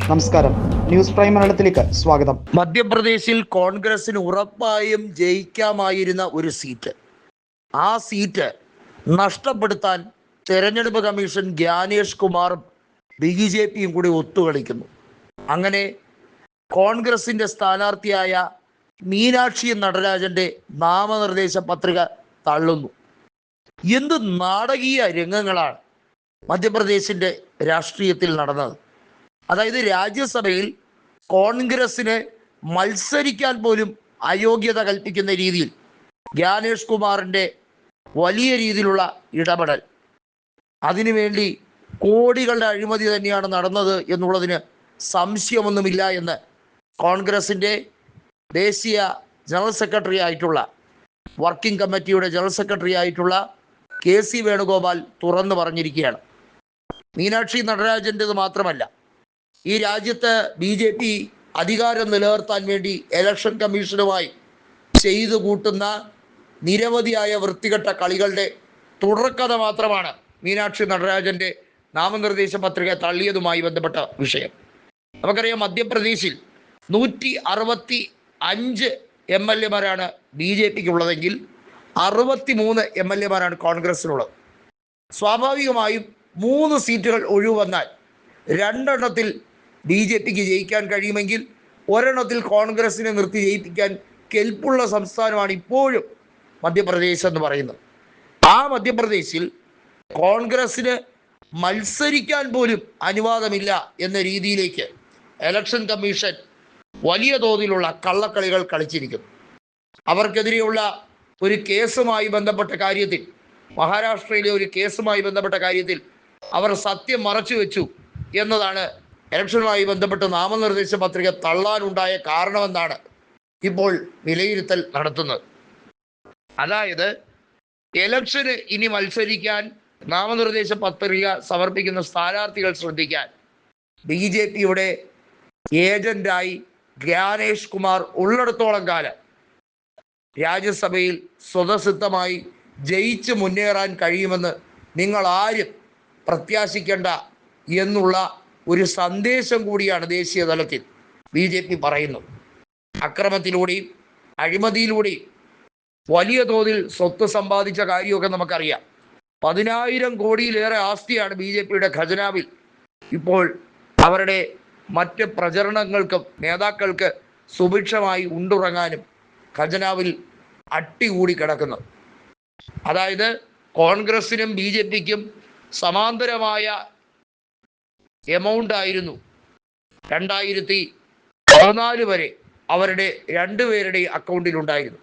നമസ്കാരം, news prime മലയാളത്തിലേക്ക് സ്വാഗതം. മധ്യപ്രദേശിൽ കോൺഗ്രസിന് ഉറപ്പായും ജയിക്കാമായിരുന്ന ഒരു സീറ്റ്, ആ സീറ്റ് നഷ്ടപ്പെടുത്താൻ തെരഞ്ഞെടുപ്പ് കമ്മീഷൻ ജ്ഞാനേഷ് കുമാറും BJPയും കൂടി ഒത്തുകളിക്കുന്നു. അങ്ങനെ കോൺഗ്രസിൻ്റെ സ്ഥാനാർത്ഥിയായ മീനാക്ഷി നടരാജൻ്റെ നാമനിർദ്ദേശ പത്രിക തള്ളുന്നു. എന്ത് നാടകീയ രംഗങ്ങളാണ് മധ്യപ്രദേശിൻ്റെ രാഷ്ട്രീയത്തിൽ നടന്നത്. അതായത് രാജ്യസഭയിൽ കോൺഗ്രസിന് മത്സരിക്കാൻ പോലും അയോഗ്യത കൽപ്പിക്കുന്ന രീതിയിൽ ജ്ഞാനേഷ് കുമാറിൻ്റെ വലിയ രീതിയിലുള്ള ഇടപെടൽ, അതിനുവേണ്ടി കോടികളുടെ അഴിമതി തന്നെയാണ് നടന്നത് എന്നുള്ളതിന് സംശയമൊന്നുമില്ല എന്ന് കോൺഗ്രസിൻ്റെ ദേശീയ ജനറൽ സെക്രട്ടറി ആയിട്ടുള്ള, വർക്കിംഗ് കമ്മിറ്റിയുടെ ജനറൽ സെക്രട്ടറി ആയിട്ടുള്ള KC വേണുഗോപാൽ തുറന്നു പറഞ്ഞിരിക്കുകയാണ്. മീനാക്ഷി നടരാജൻ്റെത് മാത്രമല്ല, ഈ രാജ്യത്ത് BJP അധികാരം നിലനിർത്താൻ വേണ്ടി ഇലക്ഷൻ കമ്മീഷനുമായി ചെയ്തു കൂട്ടുന്ന നിരവധിയായ വൃത്തികെട്ട കളികളുടെ തുടർക്കഥ മാത്രമാണ് മീനാക്ഷി നടരാജൻ്റെ നാമനിർദ്ദേശ പത്രിക തള്ളിയതുമായി ബന്ധപ്പെട്ട വിഷയം. നമുക്കറിയാം, മധ്യപ്രദേശിൽ 165 MLA-മാരാണ് BJPക്കുള്ളതെങ്കിൽ 63 MLA-മാരാണ് കോൺഗ്രസിനുള്ളത്. സ്വാഭാവികമായും 3 സീറ്റുകൾ ഒഴിവ് വന്നാൽ 2 എണ്ണത്തിൽ BJPക്ക് ജയിക്കാൻ കഴിയുമെങ്കിൽ 1 എണ്ണത്തിൽ കോൺഗ്രസിനെ നിർത്തി ജയിപ്പിക്കാൻ കെൽപ്പുള്ള സംസ്ഥാനമാണ് ഇപ്പോഴും മധ്യപ്രദേശ് എന്ന് പറയുന്നത്. ആ മധ്യപ്രദേശിൽ കോൺഗ്രസിന് മത്സരിക്കാൻ പോലും അനുവാദമില്ല എന്ന രീതിയിലേക്ക് ഇലക്ഷൻ കമ്മീഷൻ വലിയ തോതിലുള്ള കള്ളക്കളികൾ കളിച്ചിരിക്കുന്നു. അവർക്കെതിരെയുള്ള ഒരു കേസുമായി ബന്ധപ്പെട്ട കാര്യത്തിൽ, മഹാരാഷ്ട്രയിലെ ഒരു കേസുമായി ബന്ധപ്പെട്ട കാര്യത്തിൽ അവർ സത്യം മറച്ചു വെച്ചു എന്നതാണ് ഇലക്ഷനുമായി ബന്ധപ്പെട്ട് നാമനിർദ്ദേശ പത്രിക തള്ളാനുണ്ടായ കാരണമെന്നാണ് ഇപ്പോൾ വിലയിരുത്തൽ നടത്തുന്നത്. അതായത് ഇലക്ഷന് ഇനി മത്സരിക്കാൻ നാമനിർദ്ദേശ പത്രിക സമർപ്പിക്കുന്ന സ്ഥാനാർത്ഥികൾ ശ്രദ്ധിക്കാൻ, BJPയുടെ ഏജന്റായി ജ്ഞാനേഷ് കുമാർ ഉള്ളിടത്തോളം കാലം രാജ്യസഭയിൽ സ്വതസിദ്ധമായി ജയിച്ച് മുന്നേറാൻ കഴിയുമെന്ന് നിങ്ങൾ ആരും പ്രത്യാശിക്കേണ്ട എന്നുള്ള ഒരു സന്ദേശം കൂടിയാണ് ദേശീയ തലത്തിൽ BJP പറയുന്നത്. അക്രമത്തിലൂടെയും അഴിമതിയിലൂടെയും വലിയ തോതിൽ സ്വത്ത് സമ്പാദിച്ച കാര്യമൊക്കെ നമുക്കറിയാം. 10,000 കോടിയിലേറെ ആസ്തിയാണ് BJPയുടെ ഖജനാവിൽ ഇപ്പോൾ അവരുടെ മറ്റ് പ്രചരണങ്ങൾക്കും നേതാക്കൾക്ക് സുഭിക്ഷമായി ഉണ്ടുറങ്ങാനും ഖജനാവിൽ അട്ടികൂടി കിടക്കുന്നത്. അതായത് കോൺഗ്രസിനും BJPക്കും സമാന്തരമായ എമൗണ്ട് ആയിരുന്നു 2014 വരെ അവരുടെ രണ്ടുപേരുടെ അക്കൗണ്ടിൽ ഉണ്ടായിരുന്നു.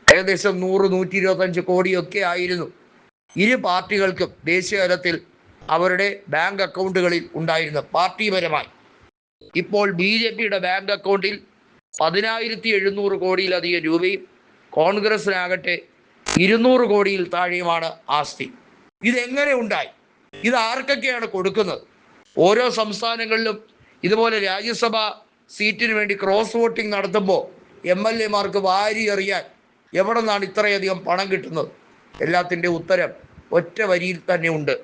ഏകദേശം 100-125 കോടിയൊക്കെ ആയിരുന്നു ഇരു പാർട്ടികൾക്കും ദേശീയ തലത്തിൽ അവരുടെ ബാങ്ക് അക്കൗണ്ടുകളിൽ ഉണ്ടായിരുന്നു പാർട്ടിപരമായി. ഇപ്പോൾ BJPയുടെ ബാങ്ക് അക്കൗണ്ടിൽ 10,700 കോടിയിലധികം രൂപയും കോൺഗ്രസിനാകട്ടെ 200 കോടിയിൽ താഴെയുമാണ് ആസ്തി. ഇതെങ്ങനെ ഉണ്ടായി? ഇത് ആർക്കൊക്കെയാണ് കൊടുക്കുന്നത്? ഓരോ സംസ്ഥാനങ്ങളിലും ഇതുപോലെ രാജ്യസഭ സീറ്റിന് വേണ്ടി ക്രോസ് വോട്ടിംഗ് നടത്തുമ്പോൾ MLA-മാർക്ക് വാരി എറിയാൻ എവിടെ നിന്നാണ് ഇത്രയധികം പണം കിട്ടുന്നത്? എല്ലാത്തിൻ്റെ ഉത്തരം ഒറ്റ വരിയിൽ തന്നെ ഉണ്ട്.